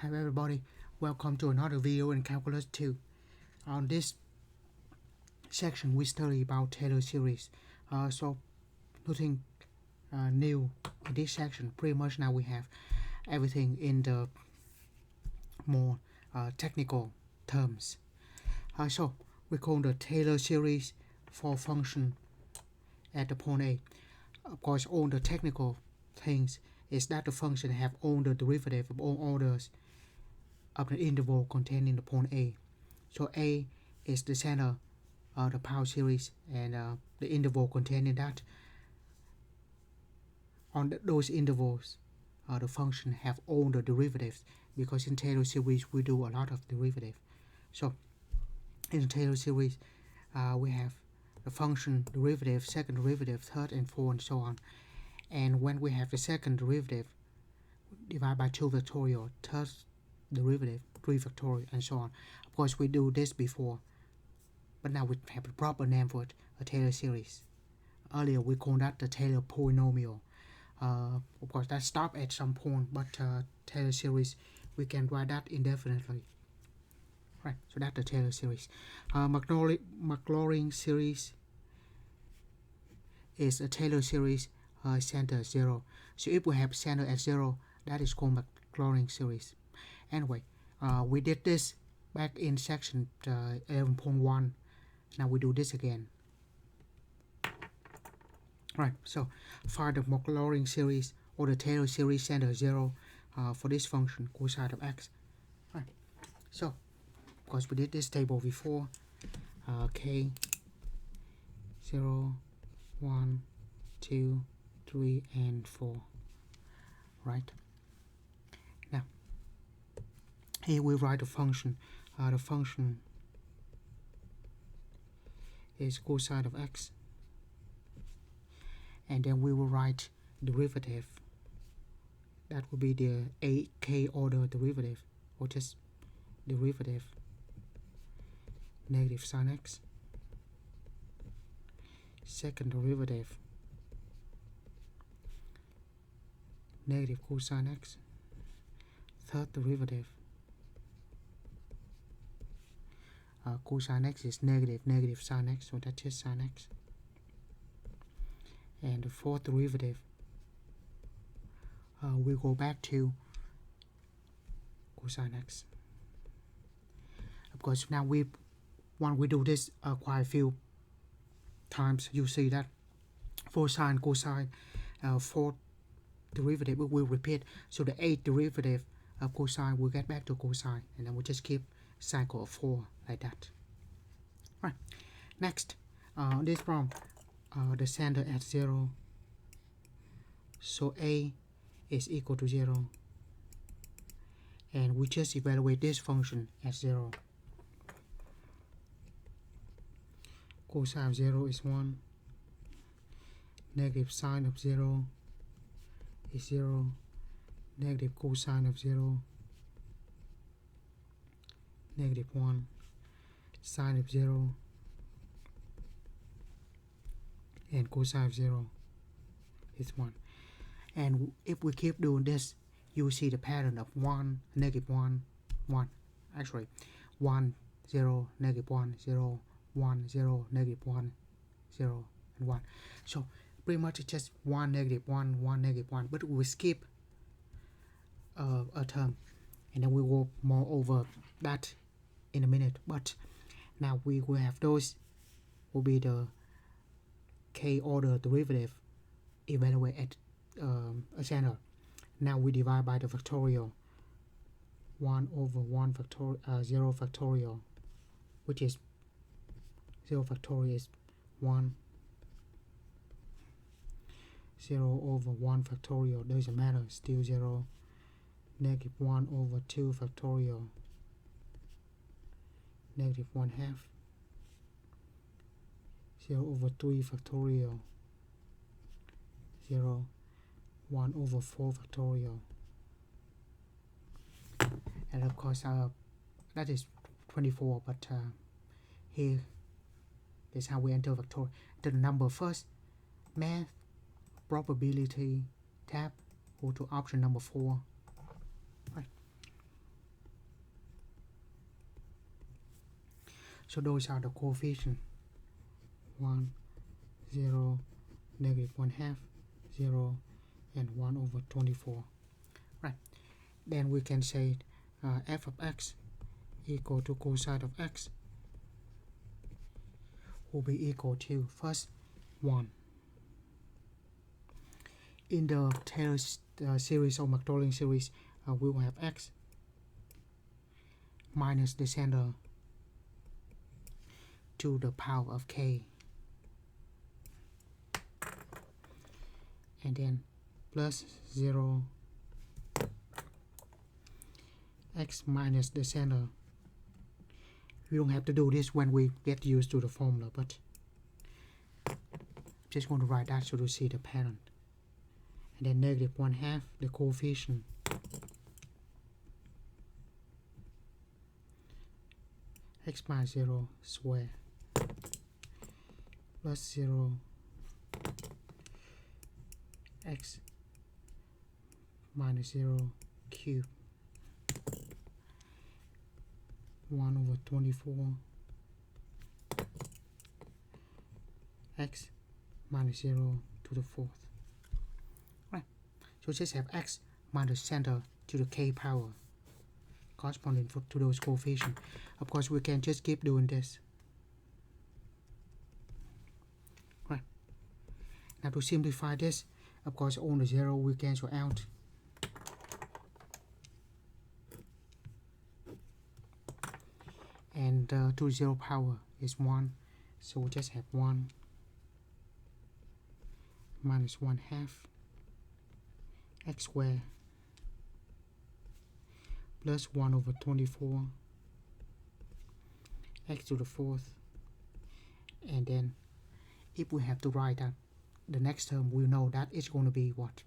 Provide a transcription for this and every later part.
Hi everybody, welcome to another video in Calculus 2. On this section we study about Taylor series. So nothing new in this section. Pretty much now we have everything in the more technical terms. So we call the Taylor series for function at the point A. Of course, all the technical things is that the function have all the derivative of all orders of the interval contained in the point A. So A is the center of the power series and the interval contained in that. On those intervals, the function have all the derivatives because in Taylor series we do a lot of derivative. So in the Taylor series we have the function derivative, second derivative, third and fourth and so on. And when we have the second derivative, divide by 2 factorial, third derivative, 3 factorial and so on. Of course we do this before, but now we have a proper name for it, a Taylor series. Earlier we called that the Taylor polynomial. Of course that stopped at some point, but Taylor series we can write that indefinitely. Right, so that's the Taylor series. Maclaurin series is a Taylor series center 0. So if we have center at 0, that is called Maclaurin series. Anyway, we did this back in section 11.1. Now we do this again. Right, so find the Maclaurin series or the Taylor series center 0 for this function cosine of x. Right, so of course we did this table before. K 0, 1, 2, 3 and 4. Right, now here we write the function. The function is cosine of x, and then we will write derivative. That will be the k order derivative, or just derivative negative sine x, second derivative negative cosine x, third derivative cosine x is negative sine x, so that's just sine x, and the fourth derivative we go back to cosine x. Of course now when we do this quite a few times, you see that for sine cosine fourth derivative will repeat, so the eighth derivative of cosine will get back to cosine, and then we just keep cycle of 4 like that. Right, next this from the center at 0, so A is equal to 0, and we just evaluate this function at 0. Cosine of 0 is 1, negative sine of 0 is 0, negative cosine of 0 negative 1, sine of 0 and cosine of 0 is 1. And if we keep doing this, you see the pattern of 1, negative 1, 1. Actually 1, 0, negative 1, 0, 1, 0, negative 1, 0 and 1. So pretty much it's just 1, negative 1, 1, negative 1, but we skip a term, and then we will go more over that in a minute. But now we will have those will be the k order derivative evaluate at a center. Now we divide by the factorial, 1 over 1 factorial, 0 factorial, which is 0 factorial is 1, 0 over 1 factorial doesn't matter, still 0, negative 1 over 2 factorial, negative 1 half, 0 over 3 factorial, 0, 1 over 4 factorial, and of course that is 24, but here is how we enter factorial. The number first, math, probability, tab, go to option number 4. Right. So those are the coefficients: 1, 0, negative 1/2, 0, and 1 over 24. Right. Then we can say f of x equal to cosine of x will be equal to, first, 1. In the Taylor series or Maclaurin series, we will have x minus the center to the power of k, and then plus 0 x minus the center. We don't have to do this when we get used to the formula, but I'm just going to write that so to see the pattern. And then negative 1/2, the coefficient, x minus 0 square, plus 0 x minus 0 cube, 1 over 24 x minus 0 to the 4th. Right. So just have x minus center to the k power corresponding to those coefficients. Of course, we can just keep doing this. Right. Now to simplify this, of course, all the 0 we cancel out. And 2 to 0 power is 1, so we just have 1 minus 1/2 x squared plus 1 over 24 x to the 4th. And then if we have to write that, the next term, we know that it's going to be what?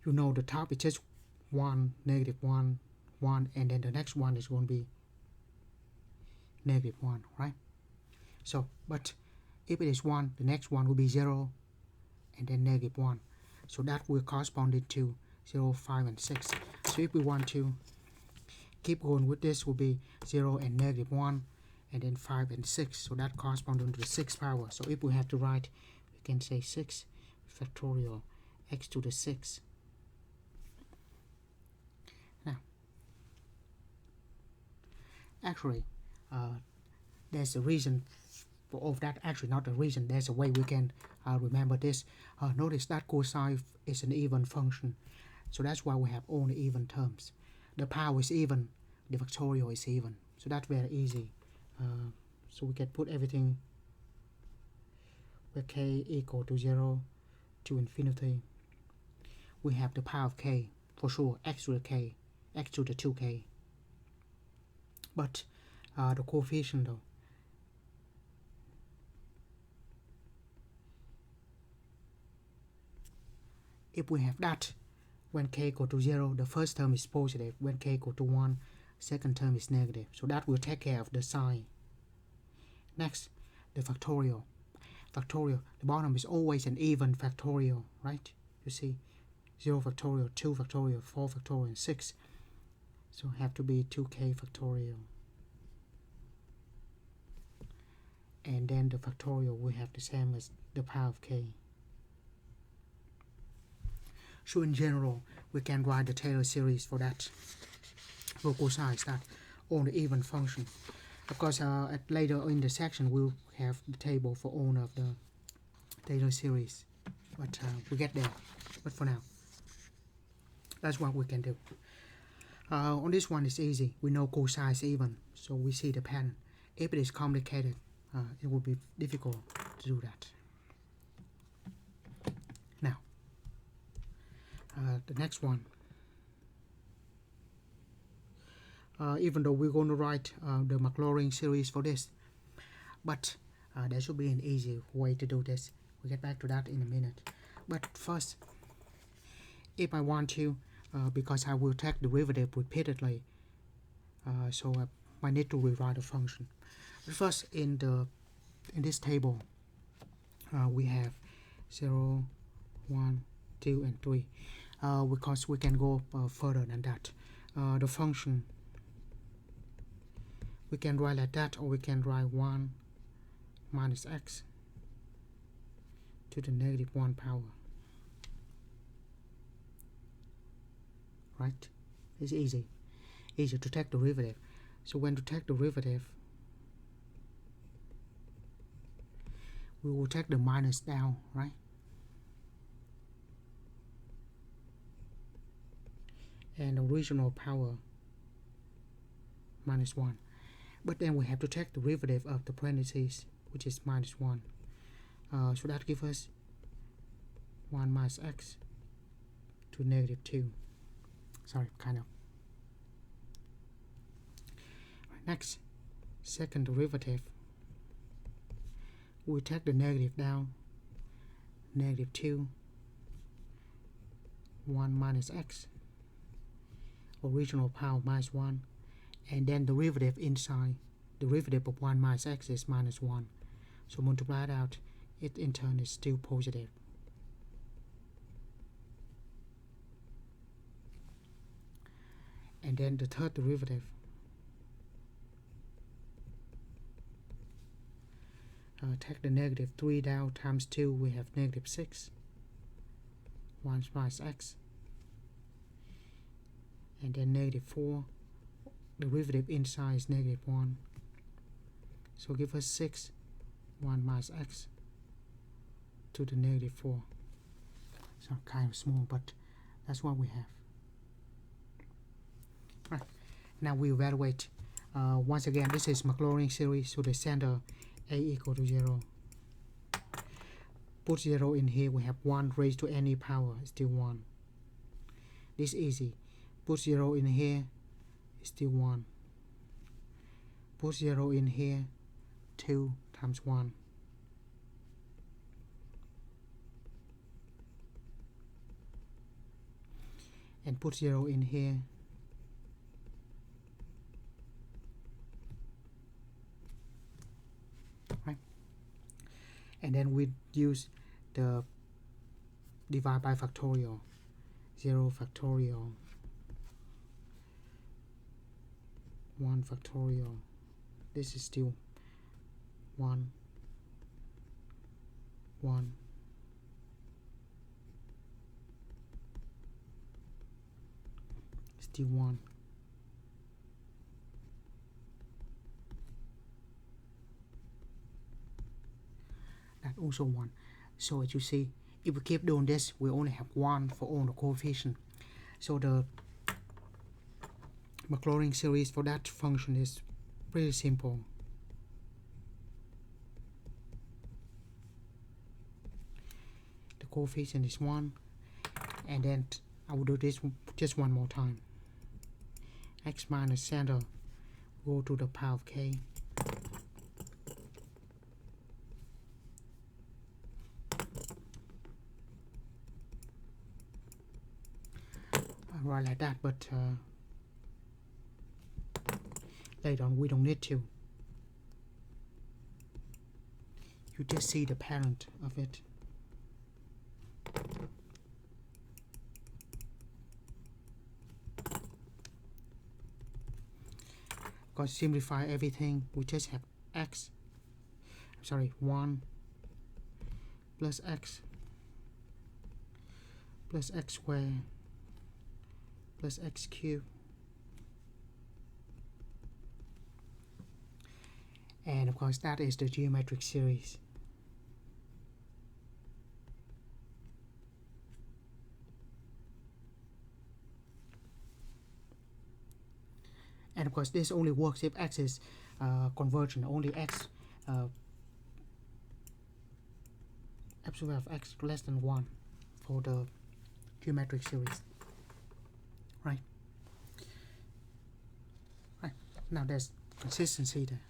You know, the top is just 1, negative 1, 1, and then the next one is going to be negative 1, right? So, but if it is 1, the next one will be 0, and then negative 1. So that will correspond to 0, 5, and 6. So if we want to keep going with this, will be 0 and negative 1, and then 5 and 6. So that corresponds to the 6th power. So if we have to write, we can say 6 factorial x to the 6. Now, actually, there's a reason for all of that. Actually, not a reason. There's a way we can remember this. Notice that cosine is an even function. So that's why we have only even terms. The power is even. The factorial is even. So that's very easy. So we can put everything where k equal to 0 to infinity. We have the power of k, for sure, x to the k, x to the 2k. But the coefficient though, if we have that, when k equal to 0, the first term is positive. When k equal to 1, second term is negative. So that will take care of the sign. Next, the factorial. Factorial, the bottom is always an even factorial, right? You see, 0 factorial, 2 factorial, 4 factorial, and 6. So have to be 2k factorial. And then the factorial we have the same as the power of k. So in general, we can write the Taylor series for that. For cosine, that on the even function. Of course, later in the section, we'll have the table for all of the Taylor series. But we'll get there. But for now, that's what we can do. On this one, it's easy. We know cosine is even, so we see the pattern. If it is complicated, it will be difficult to do that. Now, the next one. Even though we're going to write the Maclaurin series for this, but there should be an easy way to do this. We'll get back to that in a minute. But first, if I want to, because I will take derivative repeatedly, so I need to rewrite the function. But first, in this table, we have 0, 1, 2, and 3. Because we can go further than that. The function We can write like that, or we can write 1 minus x to the negative 1 power. Right? It's easy to take derivative. So when to take derivative, we will take the minus down, right? And original power minus 1. But then we have to take the derivative of the parentheses, which is minus 1. So that gives us 1 minus x to negative 2. Sorry, kind of. Right, next, second derivative. We take the negative down, negative 2, 1 minus x, original power minus 1, and then derivative inside, derivative of 1 minus x is minus 1. So multiply it out, it in turn is still positive. And then the third derivative, take the negative 3 down times 2, we have negative 6, 1 minus x, and then negative 4, derivative inside is negative 1, so give us 6, 1 minus x to the negative 4. So kind of small, but that's what we have. Right. Now we evaluate. Once again, this is Maclaurin series, so the center a equal to 0. Put 0 in here, we have 1 raised to any power, still 1. This is easy. Put 0 in here, still 1. Put 0 in here, 2 times 1. And put 0 in here, right? And then we use the divide by factorial. 0 factorial, 1 factorial. This is still 1, 1. Still 1. That also 1. So as you see, if we keep doing this, we only have 1 for all the coefficients. So the Maclaurin series for that function is pretty simple. The coefficient is 1, and then I will do this just one more time. X minus center go to the power of k. I write like that, but later on we don't need to. You just see the parent of it. Because simplify everything, we just have x, 1 plus x squared plus x cubed, and of course that is the geometric series. And of course this only works if x is convergent, only x absolute of x less than 1 for the geometric series. Right. Now there's consistency there.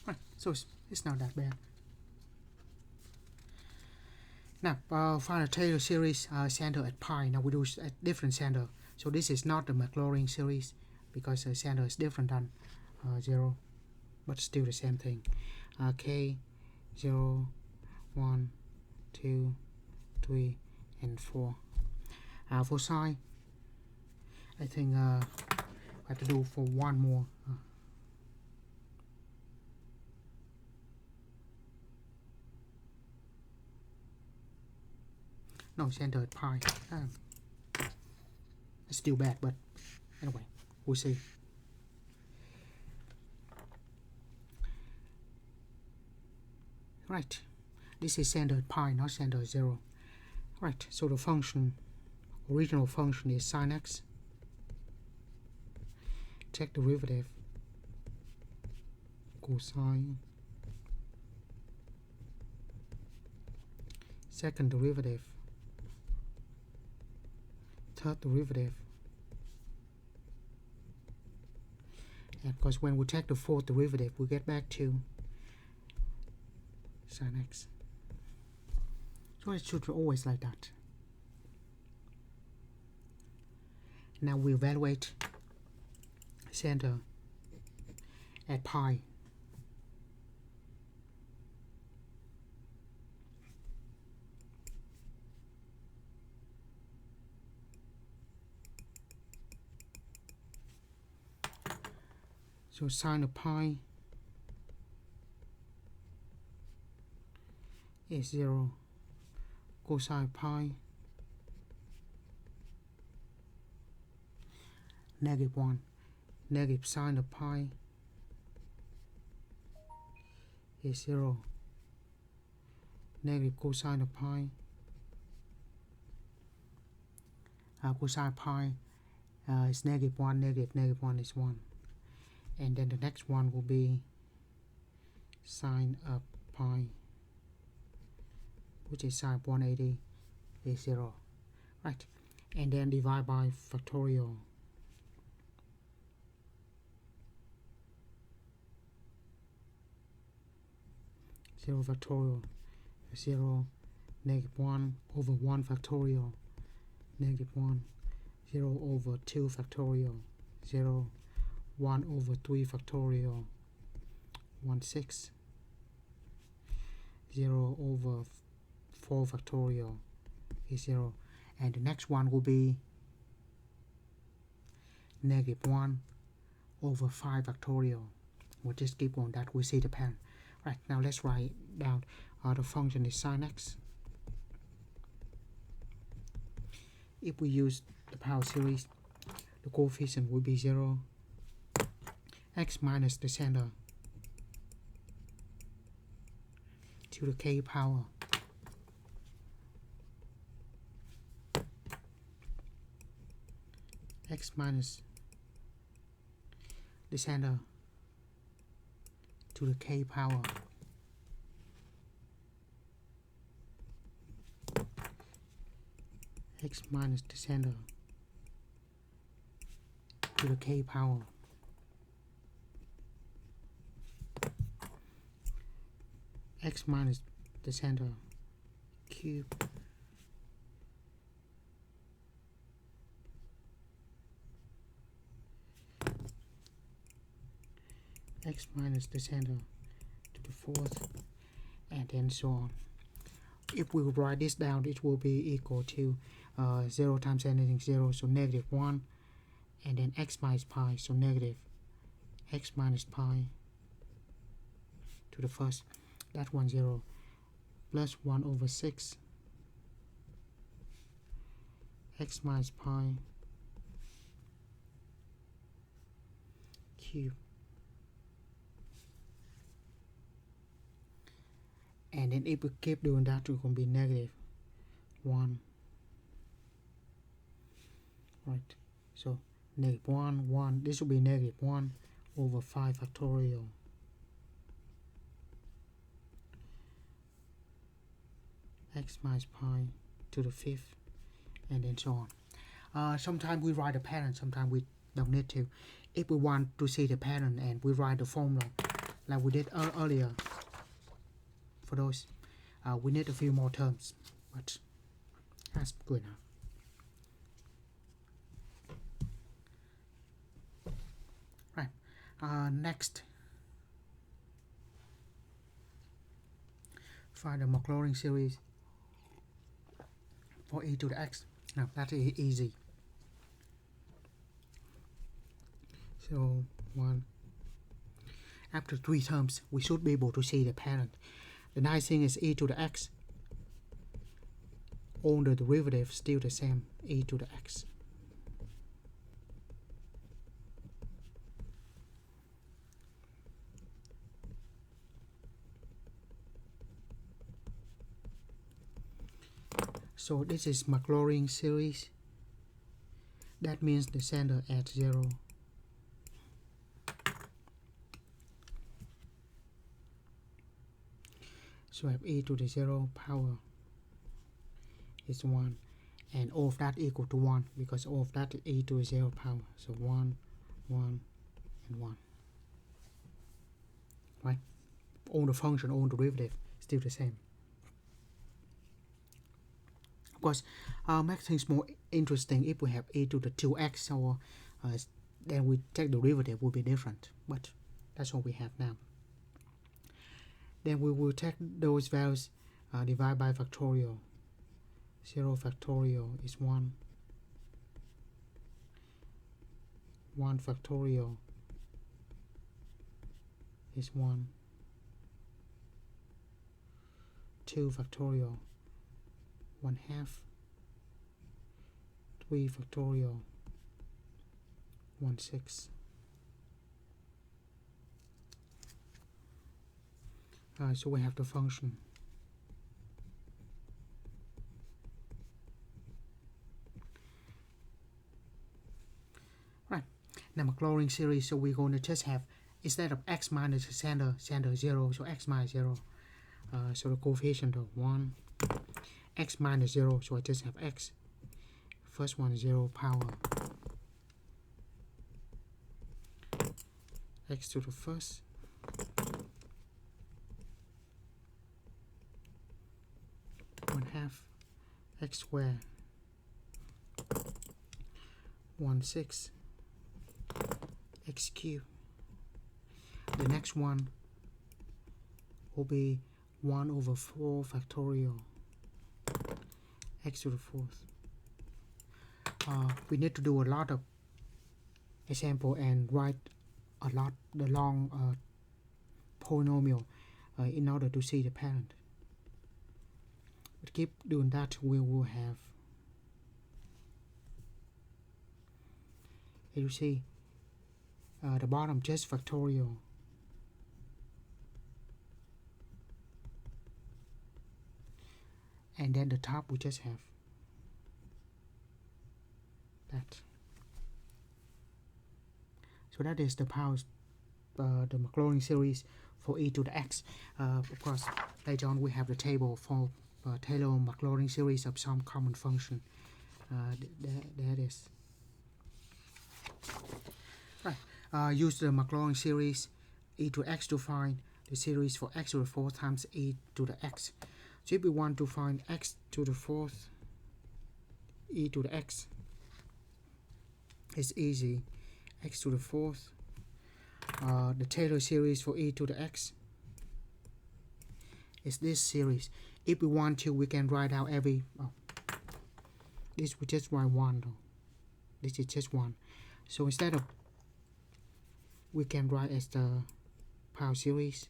Right. So it's not that bad. Now, find a Taylor series center at pi. Now we do a different center. So this is not the Maclaurin series because the center is different than 0, but still the same thing. K, 0, 1, 2, 3, and 4. For psi, I think I have to do for one more. No, centered pi. It's still bad, but anyway, we'll see. Right, this is centered pi, not centered 0. Right, so the function, original function is sin x. Check derivative, cosine. Second derivative, third derivative. And because when we take the fourth derivative, we get back to sin x. So it should be always like that. Now we evaluate center at pi. So sine of pi is 0. Cosine pi -1. Negative sine of pi is 0. Negative cosine of pi. Cosine pi is -1. Negative 1 is 1. And then the next one will be sine of pi, which is sine 180 is 0. Right, and then divide by factorial. Zero factorial, 0, -1 over 1 factorial, -1, 0 over 2 factorial, 0, 1 over 3 factorial, 1/6, 0 over 4 factorial is 0. And the next one will be -1 over 5 factorial. We'll just keep on that, we see the pattern. Right, now let's write down the function is sin x. If we use the power series, the coefficient will be 0. X minus the center to the k power x minus the center to the k power x minus the center to the k power x minus the center cube x minus the center to the fourth, and then so on. If we write this down, it will be equal to 0 times anything 0, so -1, and then x minus pi, so negative x minus pi to the first, that one 0, plus 1 over 6 x minus pi cube. And then if we keep doing that, it's going to be -1. Right, so -1, 1, this will be -1 over 5 factorial. X minus pi to the fifth, and then so on. Sometimes we write a pattern, sometimes we don't need to. If we want to see the pattern and we write the formula like we did earlier, for those, we need a few more terms, but that's good enough. Right, next, find the Maclaurin series for e to the x. Now that is easy. 0, 1. After 3 terms, we should be able to see the pattern. The nice thing is e to the x, all the derivatives still the same, e to the x. So this is Maclaurin series. That means the center at 0. So I have e to the 0 power is 1, and all of that equal to 1 because all of that is e to the 0 power. So 1, 1, and 1. Right? All the function, all the derivative still the same. Of course, make things more interesting if we have e to the 2x, or then we take the derivative will be different, but that's what we have now. Then we will take those values, divide by factorial. 0 factorial is 1. 1 factorial is 1. 2 factorial, 1/2. 3 factorial, 1/6. So we have the function. Right. Now Maclaurin series, so we're going to just have, instead of x minus the center 0, so x minus 0. So the coefficient of 1. X minus 0, so I just have x. First one 0 power. X to the first. 1/2 x squared 1/6 x cubed. The next one will be 1/4 factorial x to the 4th. We need to do a lot of example and write a lot the long polynomial in order to see the pattern. But keep doing that, we will have, as you see, the bottom just factorial. And then the top we just have that. So that is the powers, the Maclaurin series for e to the x. Of course, later on we have the table for Taylor Maclaurin series of some common function. There it is. Right. Use the Maclaurin series e to x to find the series for x to the 4th times e to the x. So if we want to find x to the 4th e to the x, it's easy. X to the 4th. The Taylor series for e to the x is this series. If we want to, we can write out every. This we just write 1 though. This is just 1. So instead of, we can write as the power series.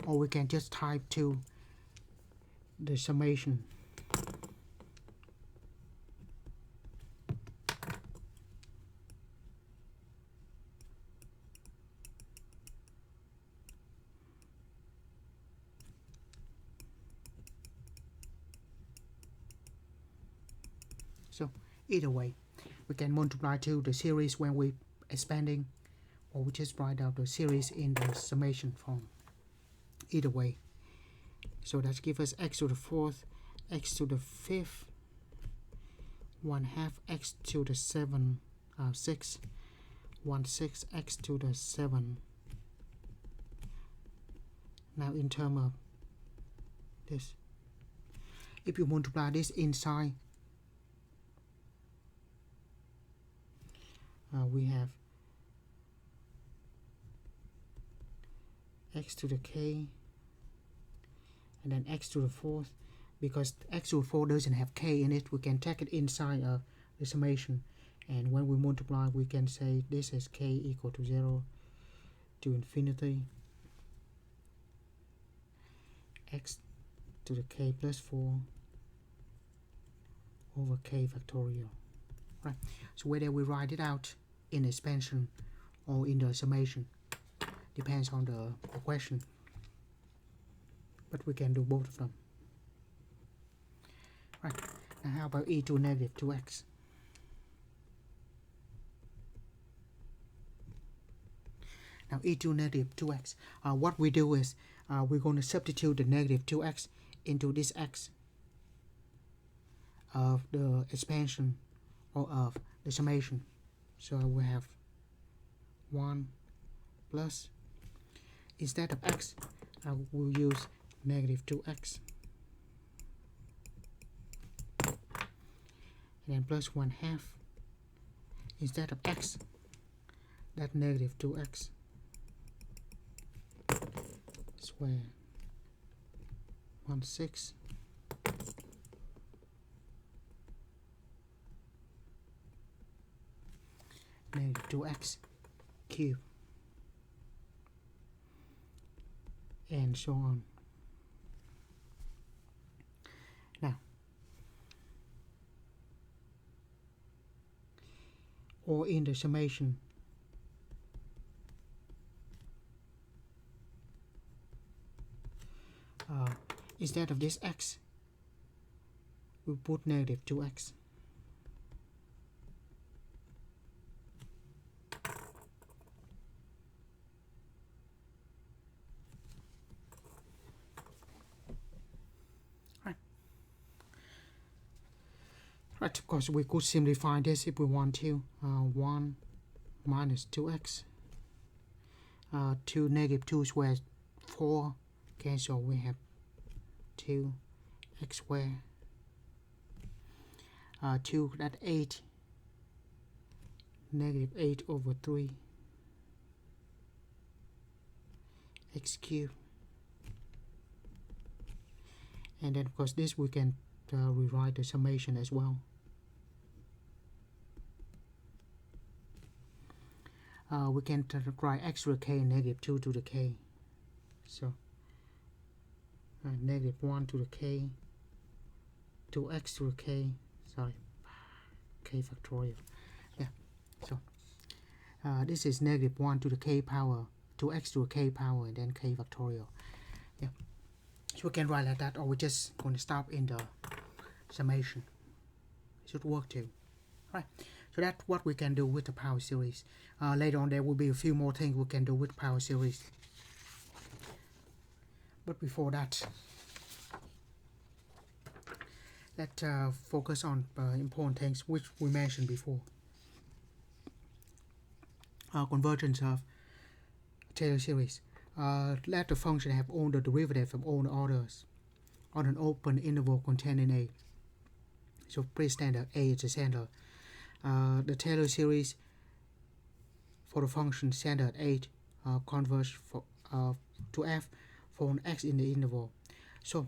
Or we can just type to the summation. So either way, we can multiply to the series when we expanding, or we just write out the series in the summation form. Either way. So that gives us x to the 4th, x to the 5th, 1/2 x to the 7, 6, 1/6 x to the 7. Now in terms of this, if you multiply this inside, we have x to the k, and then x to the fourth. Because x to the 4 doesn't have k in it, we can take it inside of the summation, and when we multiply we can say this is k equal to 0 to infinity x to the k plus 4 over k factorial. Right, so whether we write it out in expansion or in the summation depends on the question, but we can do both of them. Right, now how about e to negative 2x? Now e to negative 2x, what we do is we're going to substitute the negative 2x into this x of the expansion or of the summation. So we have 1 plus, instead of x, we'll use negative 2x. And then plus 1/2 instead of x, that negative 2x square 1/6 negative 2x cubed, and so on. Now, or in the summation, instead of this x, we put negative 2x. Right, of course we could simplify this if we want to. 1 minus 2x, 2 negative 2 squared 4, okay, so we have 2 x squared, 2, that's 8, negative 8 over 3 x cubed, and then of course this we can rewrite the summation as well. We can write x to the k and negative 2 to the k, so negative 1 to the k, 2x to the k, sorry, k factorial. Yeah, so this is negative 1 to the k power, 2x to the k power, and then k factorial. Yeah, so we can write like that, or we're just going to stop in the summation. It should work too. Right, so that's what we can do with the power series. Later on there will be a few more things we can do with power series. But before that, let's focus on important things which we mentioned before. Convergence of Taylor series. Let the function have all the derivatives from all the orders on an open interval containing A. So pre-standard A is the center. The Taylor series for the function standard 8 converge to f for an x in the interval. So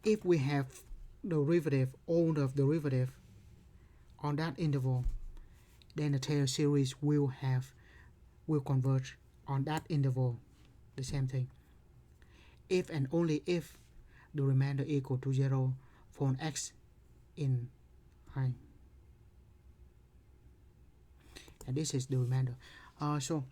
if we have derivative, all the derivative on that interval, then the Taylor series will converge on that interval, the same thing. If and only if the remainder equal to 0 for an x in I. And this is the remainder. So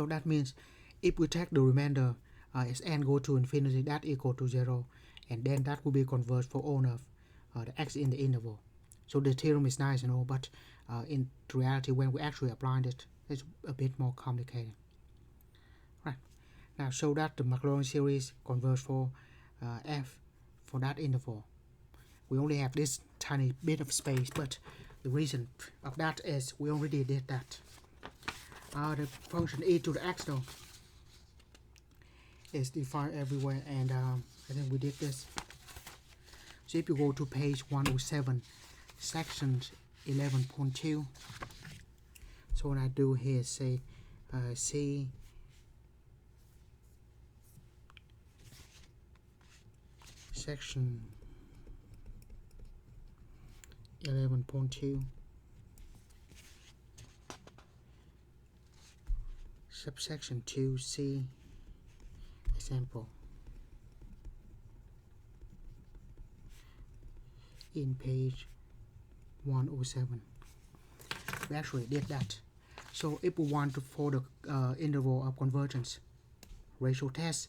that means if we take the remainder as n go to infinity, that equal to 0, and then that will be converged for all of the x in the interval. So the theorem is nice and all, but in reality, when we actually apply it, it's a bit more complicated. Right. Now, show that the Maclaurin series converge for f for that interval. We only have this tiny bit of space, but the reason of that is we already did that. The function e to the x though is defined everywhere, and I think we did this. So if you go to page 107, section 11.2, so what I do here is say C section 11.2 subsection 2C example in page 107. We actually did that. So if we want to for the interval of convergence ratio test,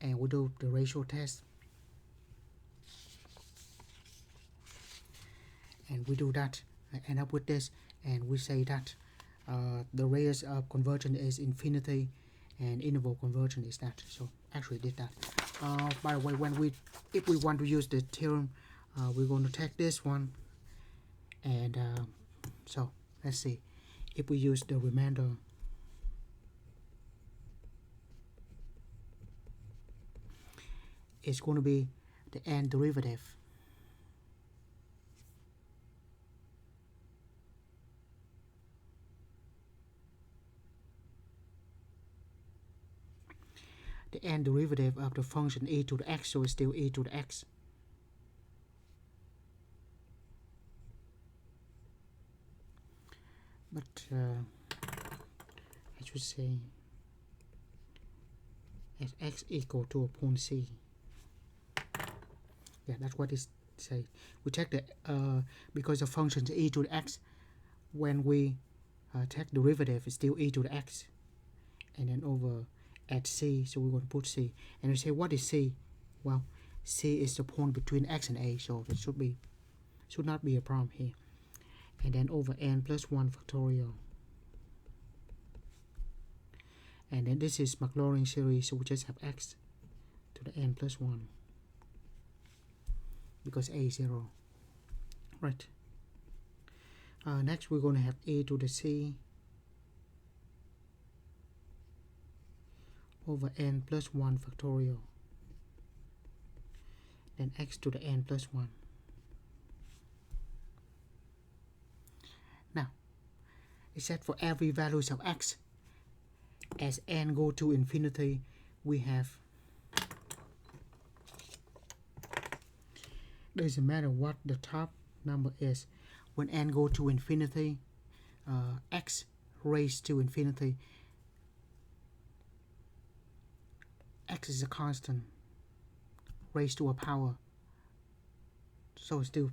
and we do the ratio test, and we do that, I end up with this, and we say that the radius of convergence is infinity and interval convergence is that. So actually did that. By the way, if we want to use the theorem, we're going to take this one, and so let's see if we use the remainder. It's going to be the n derivative of the function e to the x, so it's still e to the x. But I should say as x equal to a point c. Yeah, that's what it says. We check the because the function is e to the x, when we take derivative, it's still e to the x, and then over at c, so we're going to put c, and we say what is c? Well, c is the point between x and a, so it should not be a problem here. And then over n plus 1 factorial, and then this is Maclaurin series, so we just have x to the n plus 1 because a is 0, right? Next we're going to have a to the c over n plus 1 factorial, then x to the n plus 1. Now, it said for every values of x, as n go to infinity, we have, doesn't matter what the top number is, when n go to infinity, x raised to infinity, x is a constant raised to a power, so it's still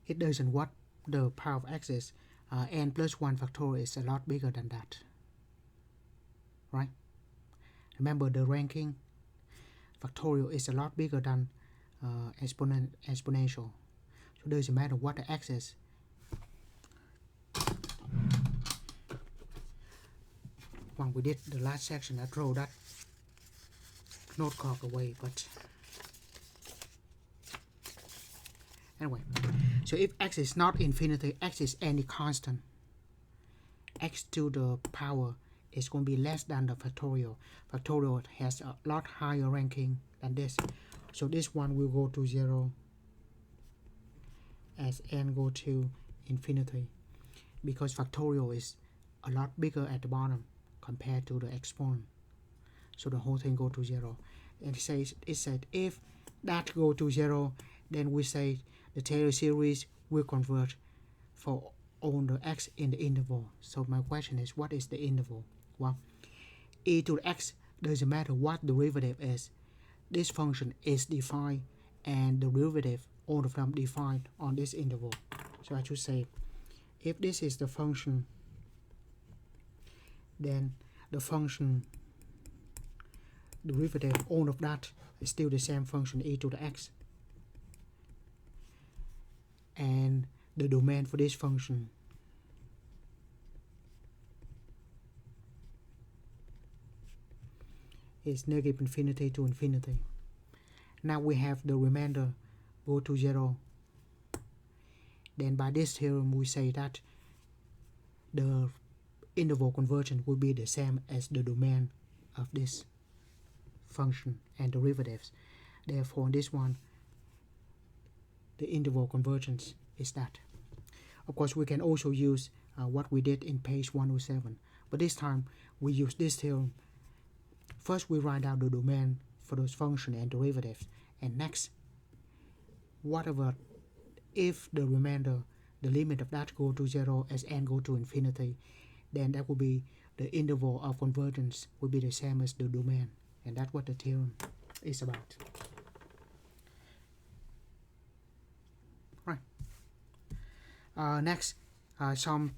it doesn't what the power of x is. N plus 1 factorial is a lot bigger than that, right? Remember the ranking factorial is a lot bigger than exponential, so it doesn't matter what the x is. When we did the last section, I throw that note card away, but anyway, so if x is not infinity, x is any constant, x to the power is going to be less than the factorial. Factorial has a lot higher ranking than this, so this one will go to 0 as n go to infinity, because factorial is a lot bigger at the bottom compared to the exponent, so the whole thing go to 0. And it said if that go to 0, then we say the Taylor series will converge for all the x in the interval. So my question is, what is the interval? Well, e to the x doesn't matter what the derivative is. This function is defined, and the derivative, all of them defined on this interval. So I should say, if this is the function, then the function derivative, all of that is still the same function e to the x. And the domain for this function is negative infinity to infinity. Now we have the remainder go to 0. Then by this theorem we say that the interval convergence will be the same as the domain of this function and derivatives. Therefore, this one, the interval convergence is that. Of course, we can also use what we did in page 107, but this time we use this theorem. First, we write out the domain for those functions and derivatives, and next, whatever, if the remainder, the limit of that go to 0 as n go to infinity, then that will be the interval of convergence will be the same as the domain, and that's what the theorem is about. Right. Next, some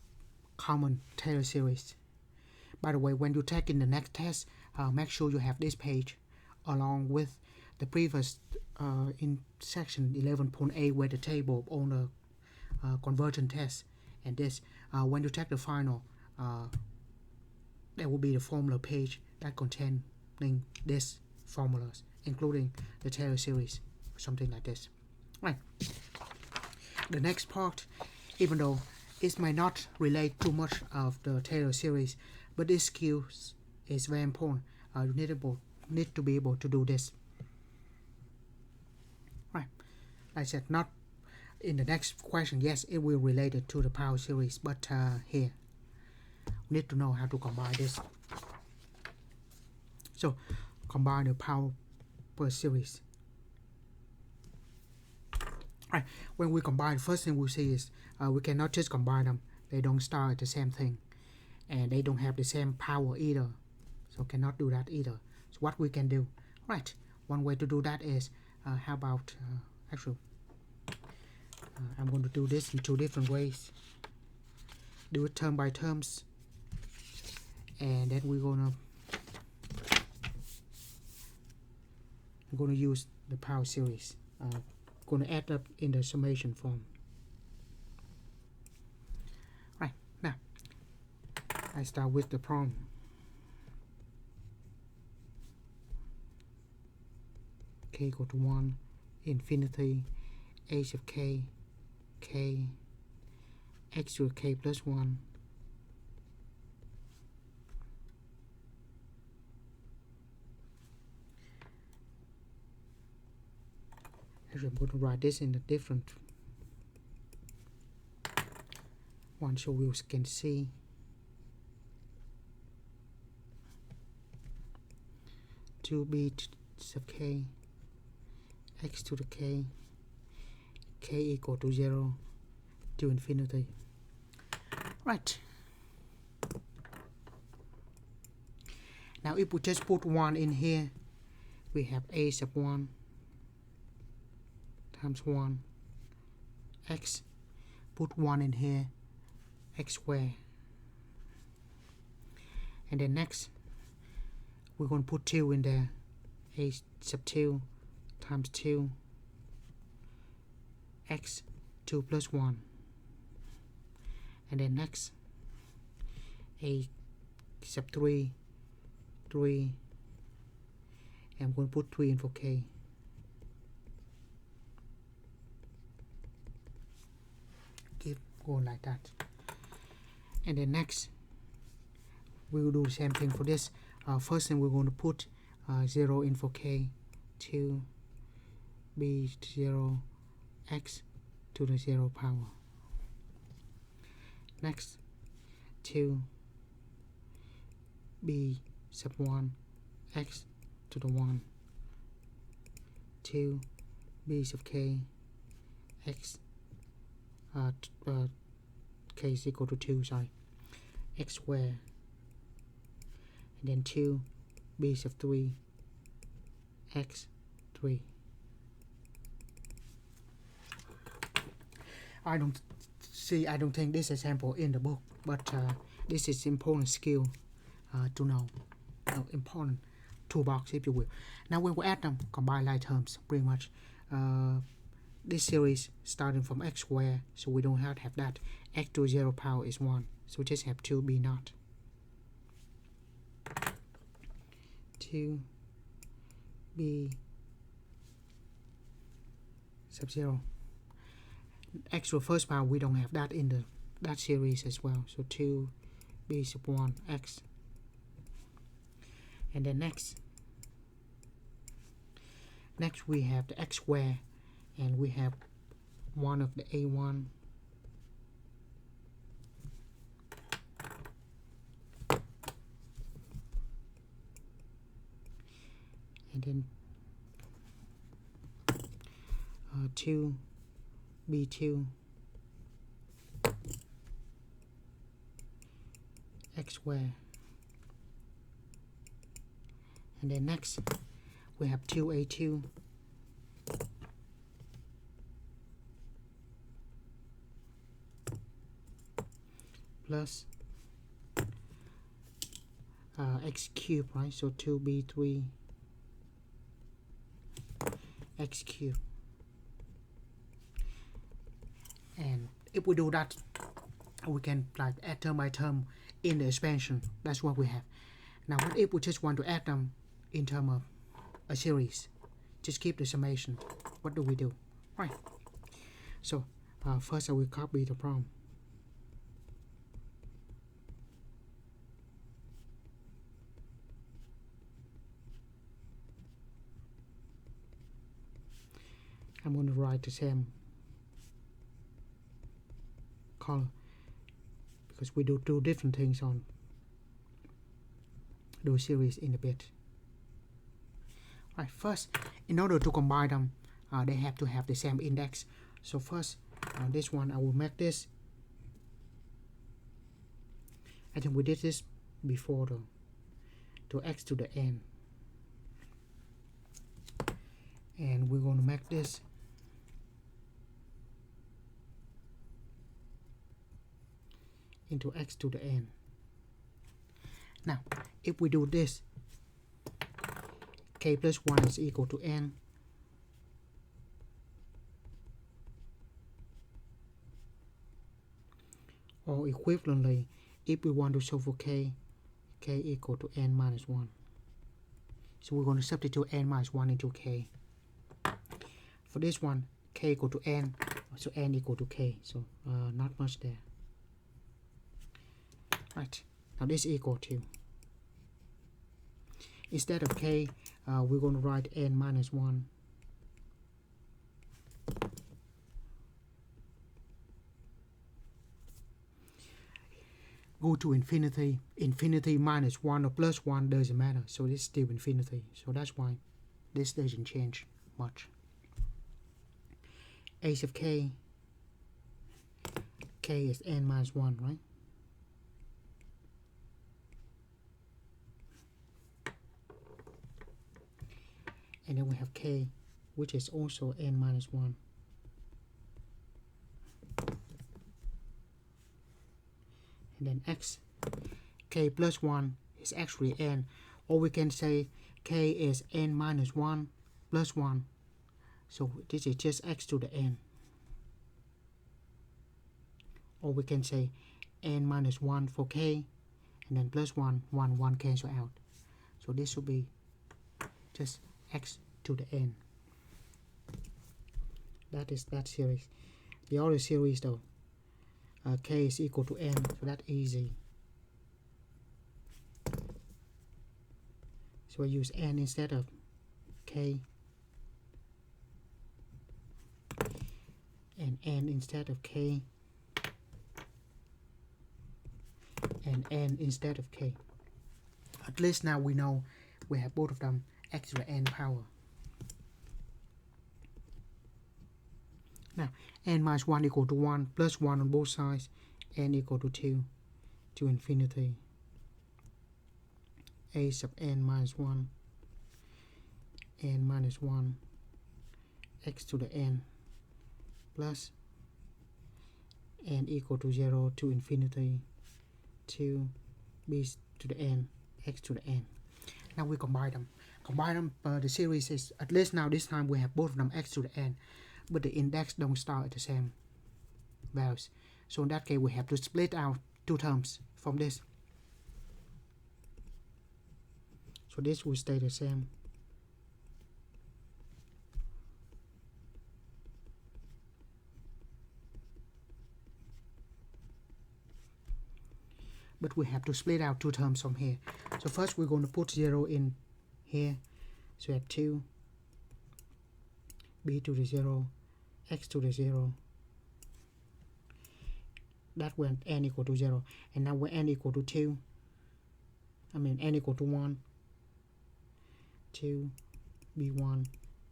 common Taylor series. By the way, when you take in the next test, make sure you have this page along with the previous in section 11.8 where the table on the convergence test, and this when you take the final, there will be the formula page that containing these formulas, including the Taylor series, something like this. Right. The next part, even though it may not relate too much of the Taylor series, but this skill is very important. You need to be able to do this. Right. Like I said, not in the next question. Yes, it will relate it to the power series, but here we need to know how to combine this. So combine the power per series. Right. When we combine, first thing we see is we cannot just combine them. They don't start at the same thing, and they don't have the same power either. So cannot do that either. So what we can do, right? One way to do that is how about actually I'm going to do this in two different ways. Do it term by terms, and then we're gonna use the power series. Going to add up in the summation form. Right, now I start with the problem. K equal to 1, infinity, h of k, x to the k plus 1, actually I'm going to write this in a different one so we can see. To b sub k, x to the k equal to 0 to infinity. Right. Now if we just put 1 in here, we have a sub 1 times 1 x, put 1 in here, x squared, and then next we're going to put 2 in there, a sub 2 times 2 x 2 plus 1, and then next a sub 3, and I'm going to put 3 in for k. Keep going like that, and then next we will do the same thing for this. First thing we're going to put 0 in for k, 2 b 0 x to the 0 power. Next 2 b sub 1 x to the 1, 2 b sub k x k is equal to 2, sorry, x squared, and then 2 b sub 3 x 3. I don't think this example in the book, but this is important skill to know, important toolbox if you will. Now when we add them, combine like terms pretty much. This series starting from x squared, so we don't have to have that. X to 0 power is 1, so we just have 2 b naught, 2 b sub 0. Actual first part we don't have that in the that series as well, so 2 b sub 1 x. And then next we have the x square, and we have one of the a1 and then 2 b2 x square. And then next we have 2a2 plus x cubed, right? So 2b3 x cubed. And if we do that, we can like add term by term in the expansion. That's what we have. Now what if we just want to add them in terms of a series? Just keep the summation. What do we do? Right. So first I will copy the prompt. I'm going to write the same color because we do two different things on those series in a bit. Right, first, in order to combine them, they have to have the same index. So first, this one I will make this. I think we did this before though. To x to the n, and we're going to make this into x to the n. Now, if we do this, k plus 1 is equal to n. Or equivalently, if we want to solve for k equal to n minus 1. So we're going to substitute n minus 1 into k. For this one, k equal to n, so n equal to k. So not much there. Right, now this equal to, instead of k, we're going to write n minus 1 go to infinity. Infinity minus 1 or plus 1 doesn't matter, so this is still infinity. So that's why this doesn't change much. A of k is n minus 1, right? And then we have k, which is also n minus 1. And then x, k plus 1 is actually n. Or we can say k is n minus 1 plus 1. So this is just x to the n. Or we can say n minus 1 for k, and then plus 1, 1 cancel out. So this will be just x to the n. That is that series. The other series though, k is equal to n, so that's easy. So I use n instead of k, and n instead of k, and n instead of k. At least now we know we have both of them x to the n power. Now, n minus 1 equal to 1 plus 1 on both sides, n equal to 2 to infinity. A sub n minus 1, n minus 1, x to the n, plus n equal to 0 to infinity, 2 b to the n, x to the n. Now we combine them. The series is, at least now this time we have both of them x to the n, but the index don't start at the same values. So in that case we have to split out two terms from this. So this will stay the same. but we have to split out two terms from here. So first we're going to put 0 in here. So we have 2 b to the 0 x to the 0. That when n equal to 0. And now when n equal to 2, n equal to 1, 2 b1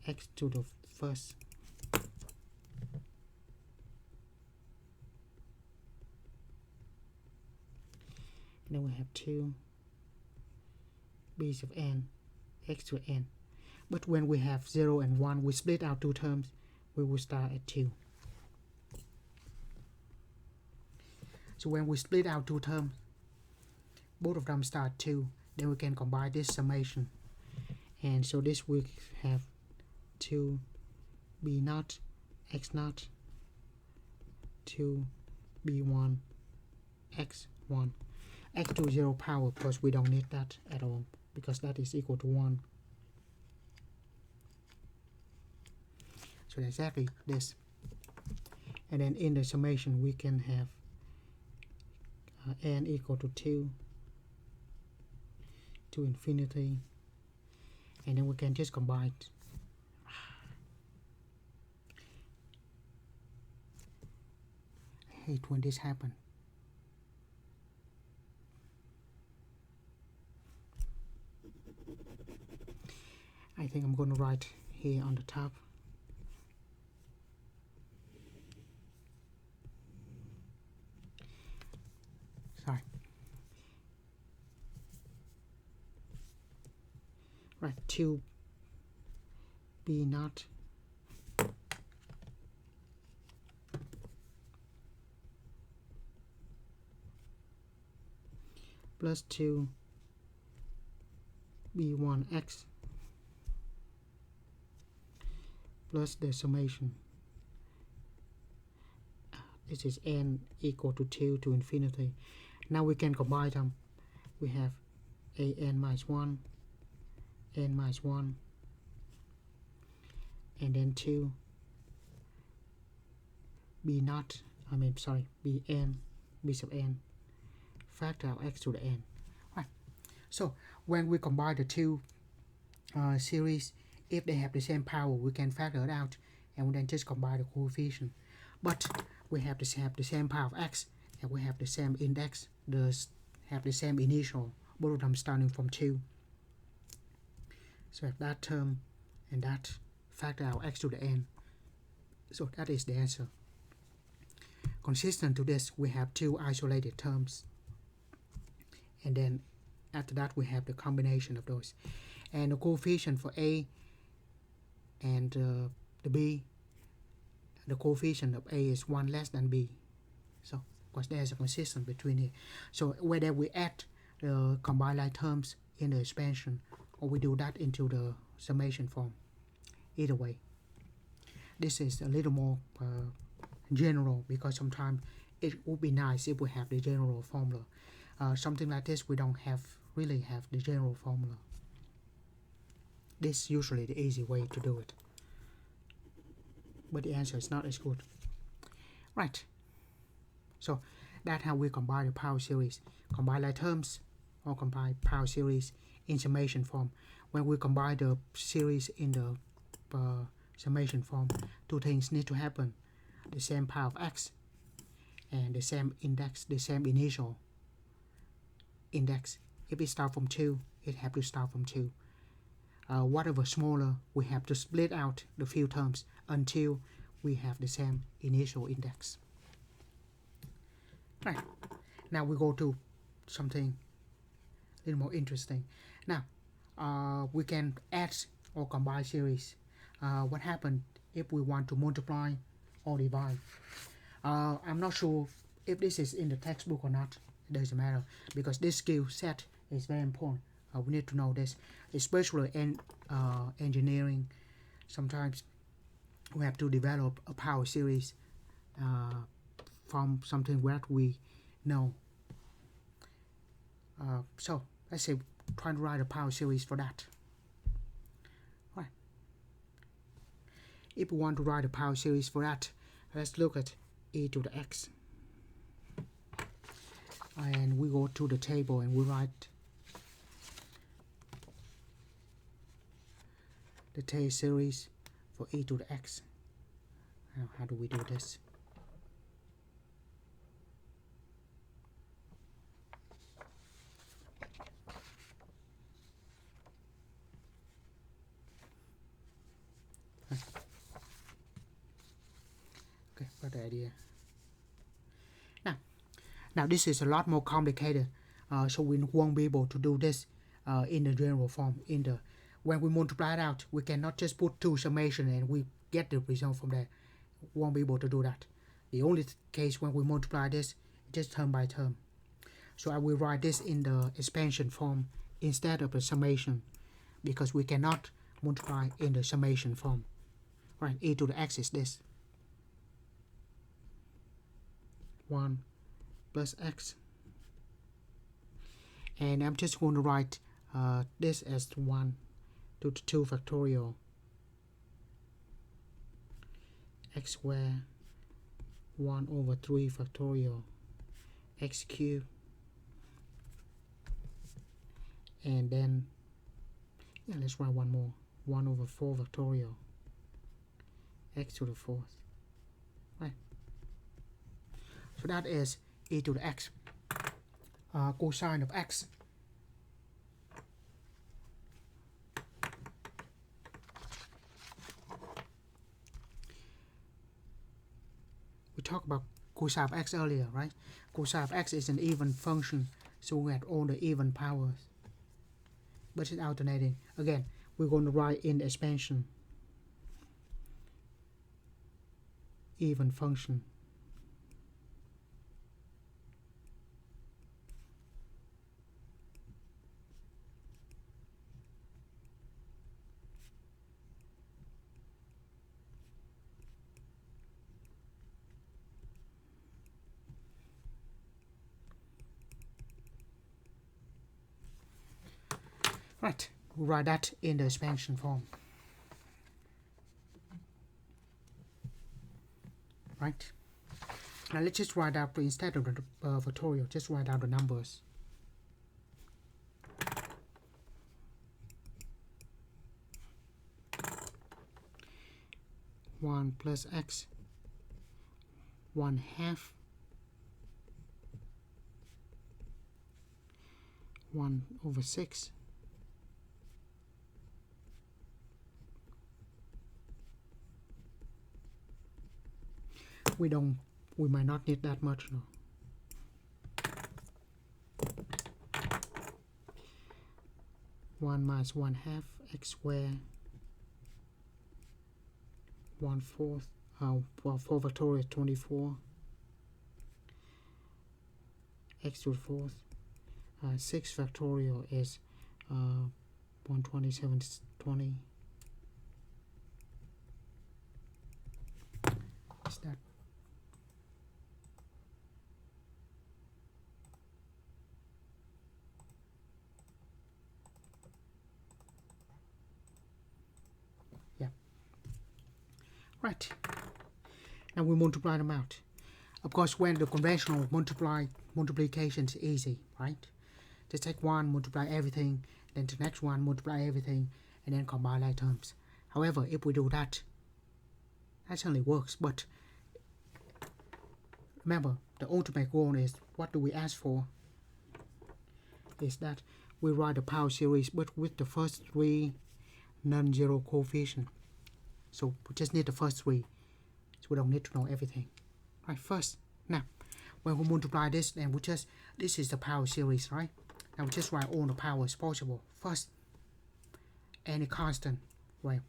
x to the first. And then we have 2 b's of n x to n. But when we have 0 and 1, we split out two terms. We will start at 2. So when we split out two terms, both of them start at 2. Then we can combine this summation. And so this we have 2 b naught x naught 2 b1 x1 x to 0 power, because we don't need that at all, because that is equal to 1. So exactly this. And then in the summation we can have n equal to 2 to infinity, and then we can just combine. I hate when this happens. I think I'm going to write here on the top. Sorry. Right, 2 b naught plus 2 b1 x plus the summation. This is n equal to 2 to infinity. Now we can combine them. We have a n minus 1, n minus 1, and then 2 b naught, bn, b sub n, factor x to the n. Right. So when we combine the two series, if they have the same power, we can factor it out and then just combine the coefficient. But we have to have the same power of x, and we have the same index, have the same initial, both of them starting from 2. So we have that term and that, factor out x to the n. So that is the answer. Consistent to this, we have two isolated terms, and then after that we have the combination of those. And the coefficient for a and the b, the coefficient of a is 1 less than b. So because there's a consistency between it. So whether we add the combined like terms in the expansion or we do that into the summation form, either way. This is a little more general, because sometimes it would be nice if we have the general formula. Something like this we don't really have the general formula. This is usually the easy way to do it, but the answer is not as good. Right, so that's how we combine the power series, combine like terms or combine power series in summation form. When we combine the series in the summation form, two things need to happen: the same power of x and the same index, the same initial index. If it starts from 2, it has to start from 2. Whatever smaller, we have to split out the few terms until we have the same initial index. Right, now we go to something a little more interesting. Now we can add or combine series. What happens if we want to multiply or divide? I'm not sure if this is in the textbook or not. It doesn't matter, because this skill set is very important. We need to know this, especially in engineering. Sometimes we have to develop a power series from something that we know. So let's say try to write a power series for that. Right. If we want to write a power series for that, let's look at e to the x. and we go to the table and we write the Taylor series for e to the x. Now, how do we do this? Okay, got the idea. Now this is a lot more complicated, so we won't be able to do this in the general form. When we multiply it out, we cannot just put 2 summation and we get the result from there. Won't be able to do that. The only case when we multiply this, just term by term. So I will write this in the expansion form instead of the summation, because we cannot multiply in the summation form. Right, e to the x is this. 1 plus x. And I'm just going to write this as 1 to the 2 factorial x squared 1 over 3 factorial x cubed, and then let's write one more, 1 over 4 factorial x to the 4th. Right, so that is e to the x. Cosine of x. We talked about cosine of x earlier, right? Cosine of x is an even function, so we have all the even powers, but it's alternating. Again, we're going to write in the expansion even function. Right, we'll write that in the expansion form. Right, now let's just write out, instead of the factorial, just write out the numbers. One plus x 1/2 1 over 6 we might not need that much now. One minus 1/2 x squared 1/4 well, 4 factorial is 24 x to the 4th. 6 factorial is 127 20. Is that right? Now we multiply them out. Of course, when the conventional multiplication is easy, right? Just take one, multiply everything, then the next one, multiply everything, and then combine like terms. However, if we do that, that certainly works, but remember, the ultimate goal is, what do we ask for? Is that we write the power series, but with the first 3 non-zero coefficients. So we just need the first 3, so we don't need to know everything. Right, first, now, when we multiply this, then this is the power series, right? Now we just write all the powers possible. First, any constant, right?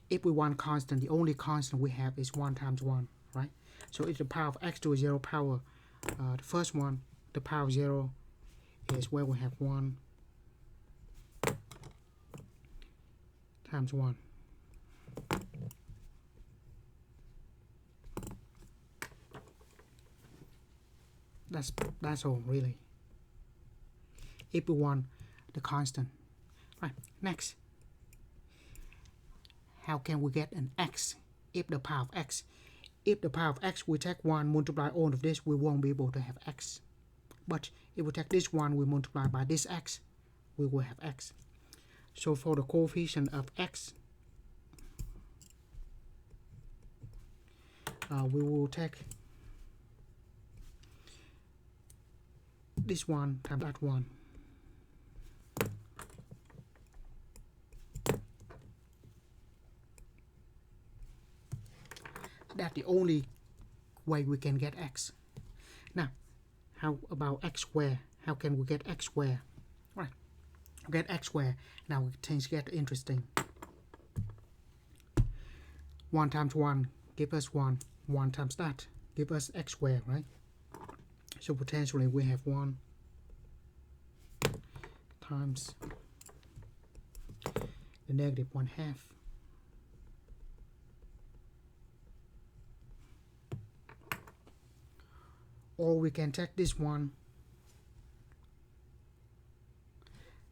If we want constant, the only constant we have is 1 times 1, right? So if the power of x to a 0 power, the first one, the power of 0, is where we have 1 times 1. That's all, really. If we want the constant. Right, next. How can we get an x if the power of x? If the power of x, we take 1, multiply all of this, we won't be able to have x. But if we take this one, we multiply by this x, we will have x. So for the coefficient of x, we will take this one times that one. That's the only way we can get x. Now, how about x squared? How can we get x squared? Right, get x squared. Now things get interesting. 1 times 1 give us 1. 1 times that give us x squared, right? So potentially we have 1 times the negative 1/2 or we can take this one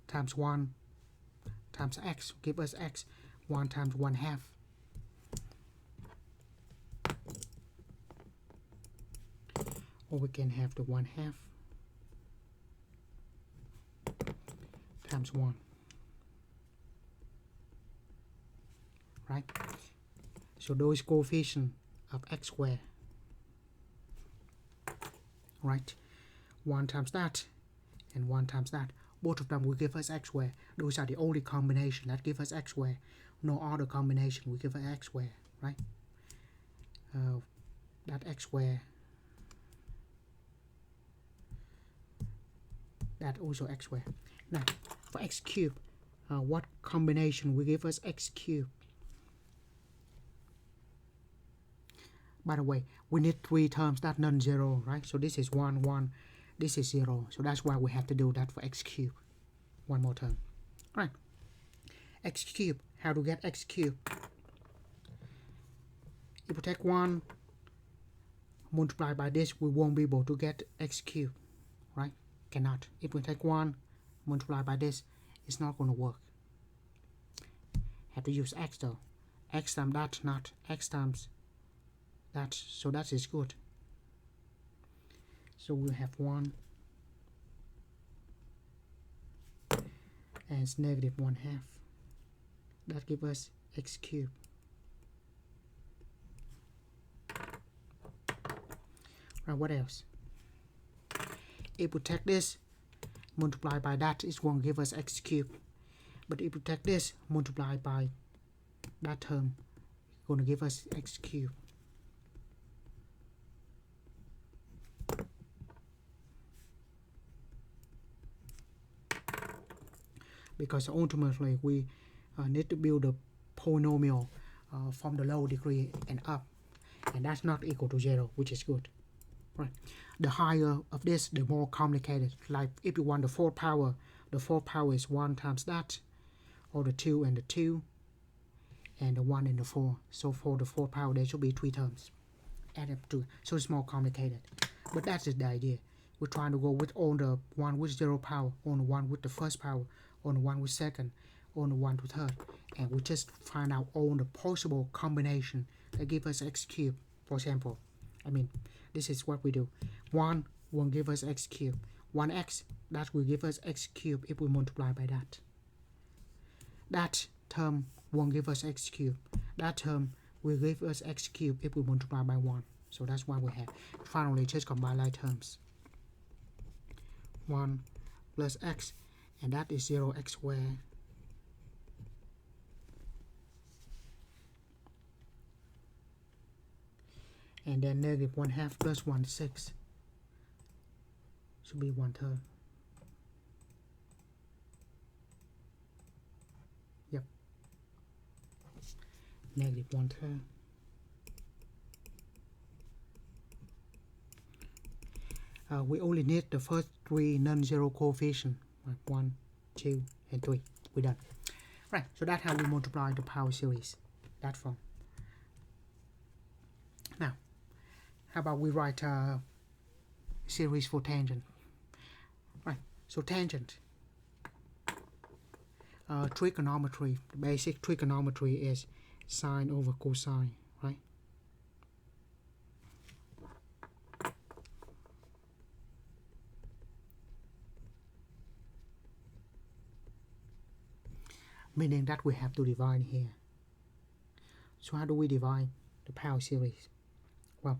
times 1 times x give us x. 1 times 1/2 or we can have the 1/2 times 1, right? So those coefficients of x squared, right? 1 times that and 1 times that, both of them will give us x squared. Those are the only combination that give us x squared. No other combination will give us x squared, right? That x squared, that also x squared. Now for x cubed, what combination will give us x cubed? By the way, we need 3 terms that non-zero, right? So this is 1, 1, this is 0. So that's why we have to do that for x cubed. One more term. All right. X cubed. How to get x cubed? If we take 1, multiply by this, we won't be able to get x cubed, right? Cannot. If we take 1, multiply by this, it's not going to work. Have to use x though. X times that, not x times that. So that is good. So we have 1 and it's negative 1/2. That gives us x cubed. Right, what else? If we take this, multiply by that, it's going to give us x cubed. But if we take this, multiply by that term, it's going to give us x cubed. Because ultimately we need to build a polynomial from the low degree and up, and that's not equal to 0, which is good. Right. The higher of this, the more complicated. Like if you want the fourth power is 1 times that, or the 2 and the 2, and the 1 and the 4. So for the fourth power, there should be 3 terms add up to. So it's more complicated. But that's the idea. We're trying to go with all the 1 with 0 power, on the 1 with the first power, on the 1 with second, on the 1 with third, and we just find out all the possible combination that give us x cubed. For example, I mean, this is what we do. 1 won't give us x cubed. 1x, that will give us x cubed if we multiply by that. That term won't give us x cubed. That term will give us x cubed if we multiply by 1. So that's what we have. Finally, just combine like terms. 1 plus x, and that is 0x squared. And then negative 1/2 plus 1/6 should be 1/3. Yep. Negative 1/3. We only need the first 3 non-zero coefficients, like 1, 2, and 3. We're done. Right, so that's how we multiply the power series. That form. Now, how about we write a series for tangent? Right, so tangent. Trigonometry, the basic trigonometry is sine over cosine, right? meaning that we have to divide here. So how do we divide the power series? Well,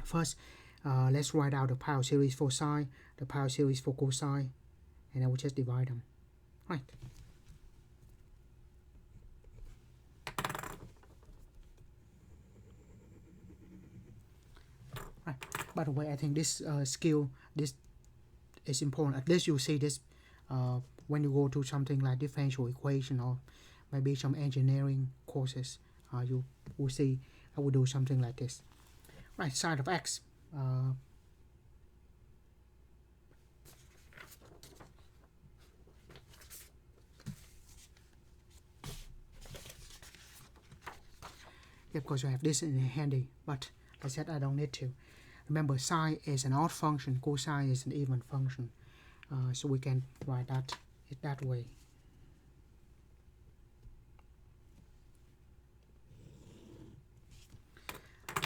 first let's write out the power series for sine, the power series for cosine, and then we just divide them. Right. Right. By the way, I think this skill, this is important. At least you see this when you go to something like differential equation or maybe some engineering courses. You will see I will do something like this. Right, sine of x. Of course, you have this in handy, but I said I don't need to. Remember, sine is an odd function, cosine is an even function. So we can write it that way.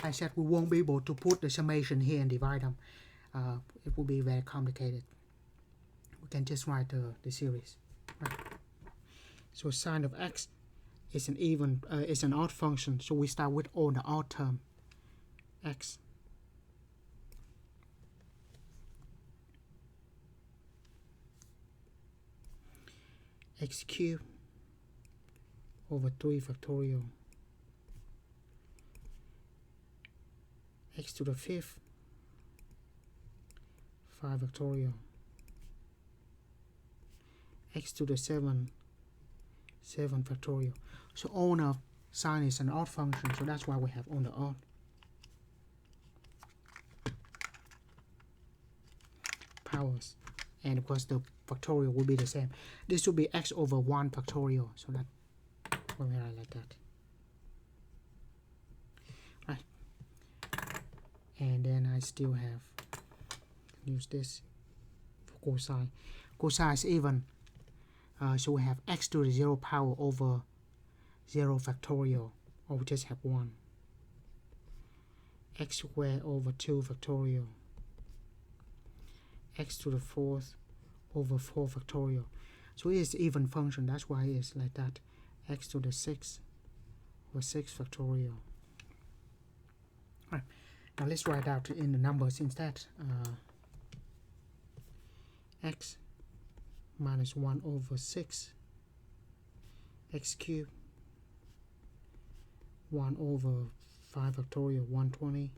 I said we won't be able to put the summation here and divide them. It will be very complicated. We can just write the series. Right. So sine of x is an even, is an odd function. So we start with all the odd term, x. X cubed over 3 factorial x to the 5th 5 factorial x to the 7 7 factorial. So all of sine is an odd function, so that's why we have all the odd. Powers, and of course the factorial will be the same. This will be x over 1 factorial, so that we'll write like that. Right. And then I still have use this for cosine. Cosine is even, so we have x to the 0 power over 0 factorial, or we just have 1. X squared over 2 factorial. X to the 4th over 4 factorial. So it is even function, that's why it's like that. X to the 6th over 6 factorial. Right. Now let's write out in the numbers instead. X minus 1 over 6 x cubed 1 over 5 factorial 120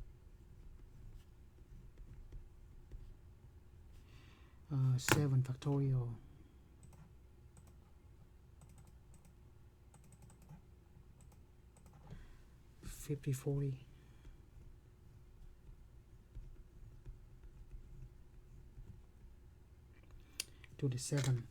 7 factorial 5040 to the 7.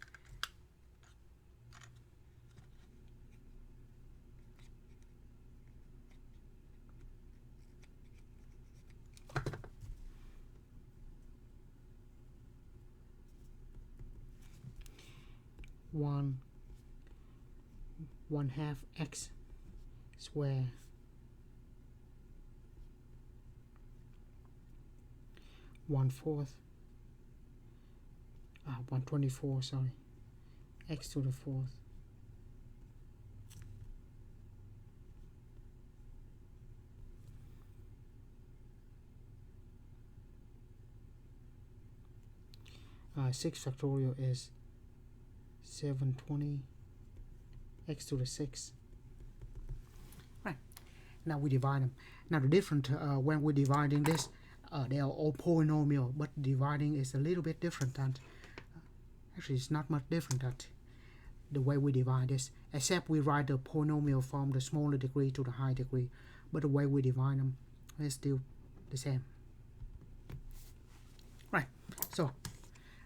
One half x square 1/4 124, sorry, x to the 4th six factorial is 720 x to the 6th. Right, now we divide them. Now the different when we're dividing this, they are all polynomial, but dividing is a little bit different than actually it's not much different than the way we divide this, except we write the polynomial from the smaller degree to the high degree, but the way we divide them is still the same. Right, so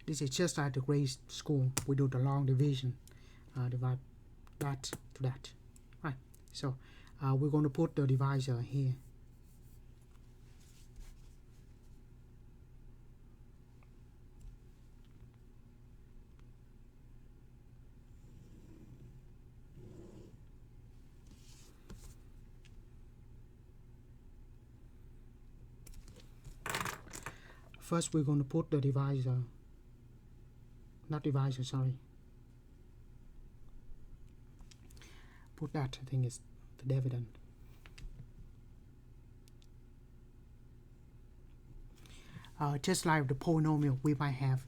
this is just like the grade school. We do the long division, divide that to that. Right, so we're going to put the divisor here. First we're going to put the divisor, not divisor, sorry. put that, I think it's the dividend. Just like the polynomial, we might have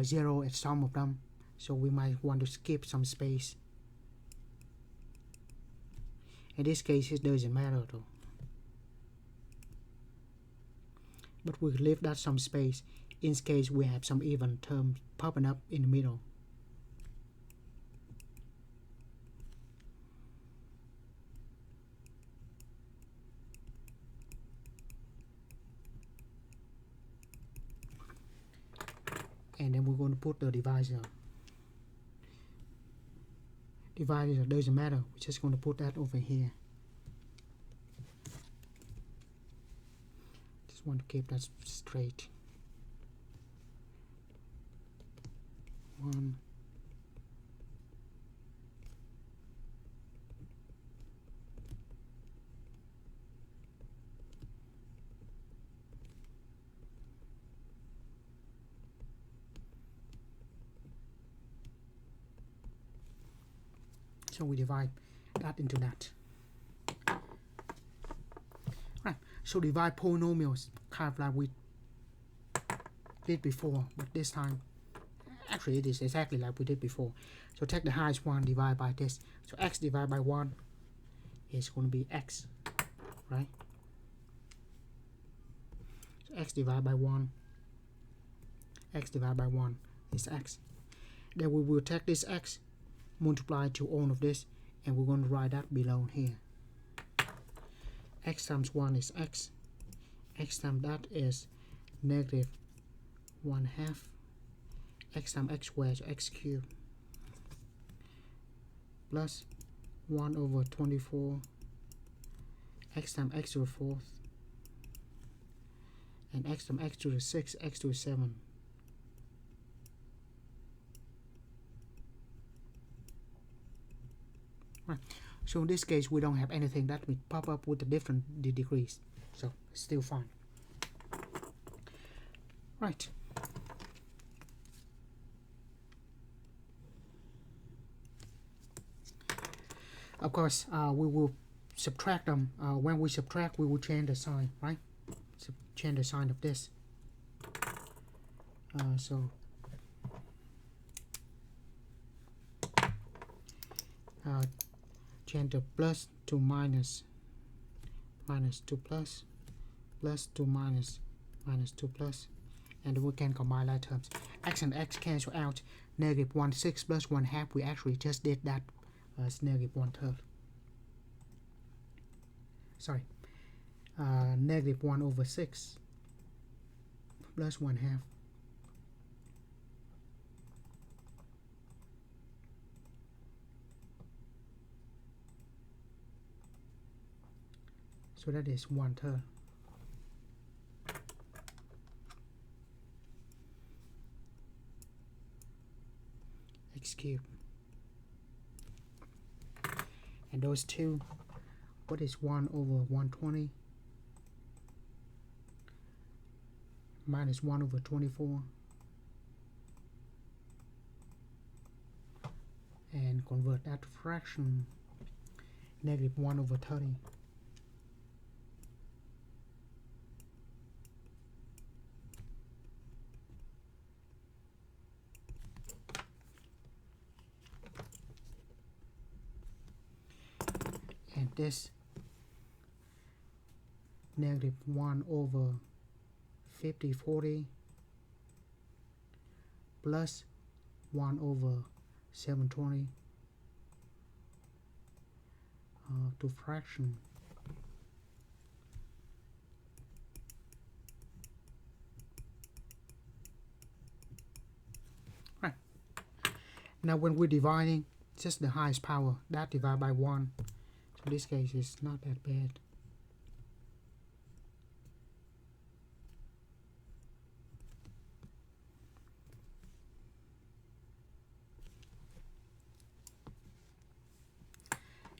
0 at some of them, so we might want to skip some space. In this case, it doesn't matter though. But we leave that some space in case we have some even terms popping up in the middle. And then we're going to put the divisor. Divisor doesn't matter, we're just going to put that over here. Just want to keep that straight. 1. So we divide that into that. Right, so divide polynomials kind of like we did before, but this time, actually it is exactly like we did before. So take the highest one, divide by this. So x divided by 1 is going to be x, right? So x divided by 1, x divided by 1 is x. Then we will take this x, multiply to all of this, and we're going to write that below here. X times 1 is x. X times that is negative 1/2. X times x squared, so x cubed, plus 1 over 24. X times x to the 4th, and x times x to the 6th, x to the 7th. Right. So in this case, we don't have anything that will pop up with the different degrees, so it's still fine. Right. Of course, we will subtract them. When we subtract, we will change the sign, right? So change the sign of this. So change the plus to minus, minus to plus, plus to minus, minus to plus, and we can combine like terms. X and x cancel out. Negative 1/6 plus 1/2. We actually just did that as negative 1/3. Sorry, negative 1/6 plus 1/2. So that is 1/3. X cubed. And those two, what is 1 over 120 minus 1 over 24, and convert that to fraction, negative 1 over 30. And this negative 1 over 50/40 plus 1 over 720 to fraction. Right. Now when we're dividing, just the highest power, that divided by 1. So in this case, it's not that bad.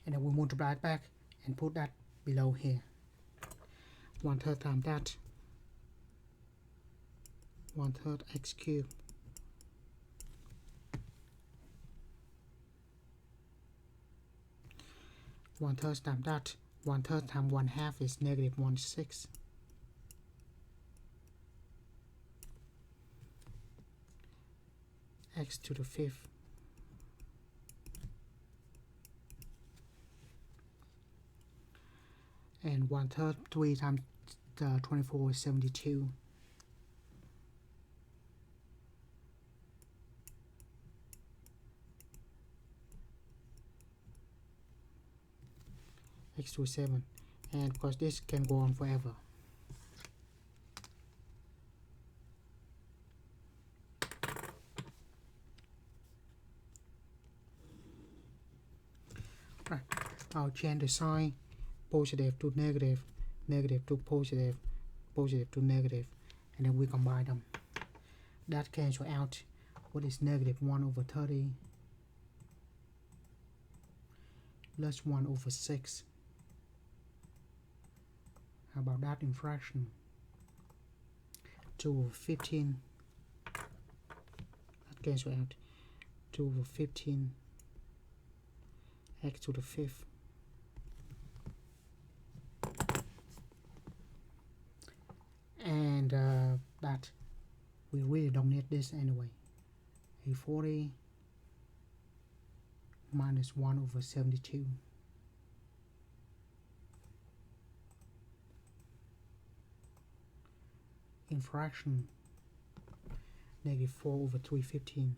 And then we multiply it back and put that below here. 1/3 times that, 1/3 x cubed 1/3 times that. 1/3 times 1/2 is negative 1/6. X to the 5th. And 1/3, 3 times 24 is 72. X to 7. And of course this can go on forever. Right. I'll change the sign, positive to negative, negative to positive, positive to negative, and then we combine them. That cancel out. What is negative 1/30 plus 1/6? How about that in fraction? 2/15. That cancel out. 2/15 x to the 5th. And that we really don't need this anyway. A 40 minus 1/72. In fraction, negative 4/315.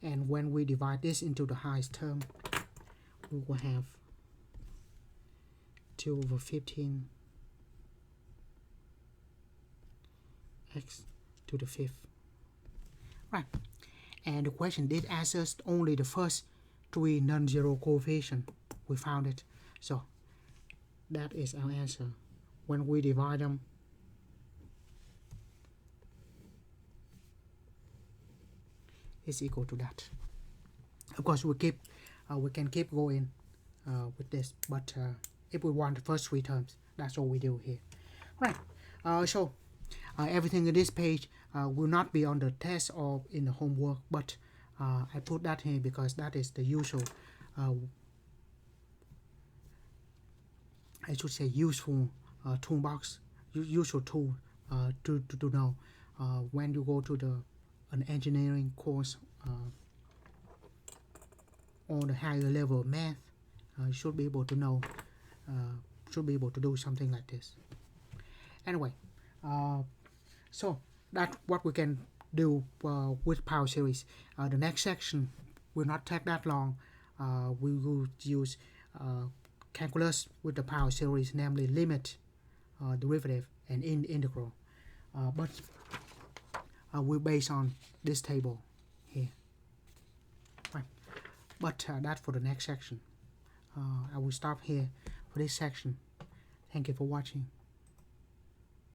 And when we divide this into the highest term, we will have 2/15 x to the 5th. Right. And the question did ask us only the first 3 non-zero coefficients. We found it. So that is our answer. When we divide them, is equal to that. Of course, we can keep going with this, but if we want the first 3 terms, that's all we do here. Right. So everything in this page will not be on the test or in the homework, but I put that here because that is the usual, I should say useful toolbox, usual tool to know when you go to an engineering course or the higher level math. You should be able to know, should be able to do something like this. Anyway, so that's what we can do with power series. The next section will not take that long. We will use calculus with the power series, namely limit, derivative, and integral. But we're based on this table here. Right. But that's for the next section. I will stop here for this section. Thank you for watching.